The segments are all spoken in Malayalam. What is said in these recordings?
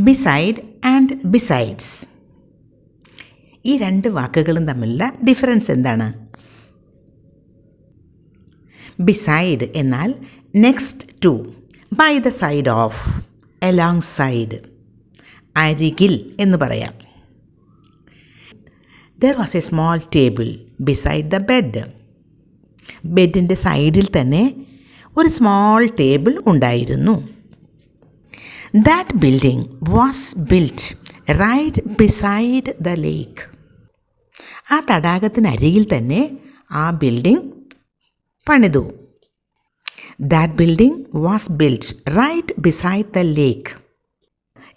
Beside and besides. ഈ രണ്ട് വാക്കുകളും തമ്മിലുള്ള ഡിഫറൻസ് എന്താണ്? ബിസൈഡ് എന്നാൽ next to, by the side of, alongside, അരികിൽ എന്ന് പറയാം. There was a small table beside the bed. ബെഡിൻ്റെ സൈഡിൽ തന്നെ ഒരു സ്മോൾ ടേബിൾ ഉണ്ടായിരുന്നു. That building was built right beside the lake. ആ തടാകത്തിനരികിൽ തന്നെ ആ ബിൽഡിംഗ് പണിതു. That building was built right beside the lake.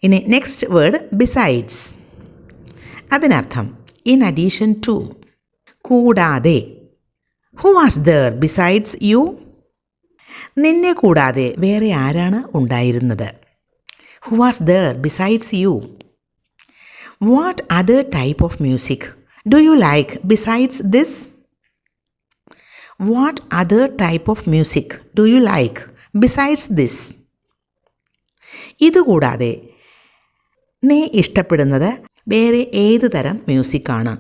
ഇനി നെക്സ്റ്റ് വേർഡ് ബിസൈഡ്സ്. അതിനർത്ഥം ഇൻ അഡീഷൻ ടു, കൂടാതെ. Who was there besides you? നിന്നെ കൂടാതെ വേറെ ആരാണ് ഉണ്ടായിരുന്നത്? Who was there besides you? What other type of music do you like besides this? What other type of music do you like besides this? ഇതുകൂടാതെ നീ ഇഷ്ടപ്പെടുന്നത് വേറെ ഏത് തരം മ്യൂസിക്കാണ്?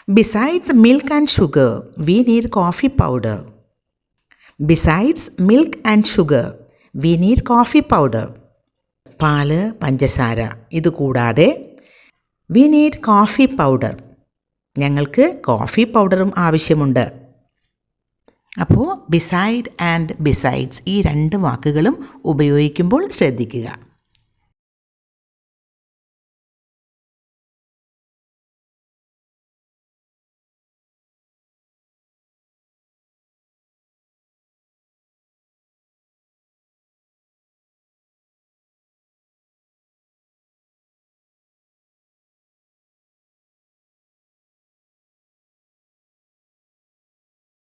Besides milk and sugar we need coffee powder. Besides milk and sugar we need coffee powder. പാല്, പഞ്ചസാര, ഇതുകൂടാതെ വി നീഡ് കോഫി പൗഡർ, ഞങ്ങൾക്ക് കോഫി പൗഡറും ആവശ്യമുണ്ട്. അപ്പോൾ ബിസൈഡ് ആൻഡ് ബിസൈഡ്സ് ഈ രണ്ട് വാക്കുകളും ഉപയോഗിക്കുമ്പോൾ ശ്രദ്ധിക്കുക.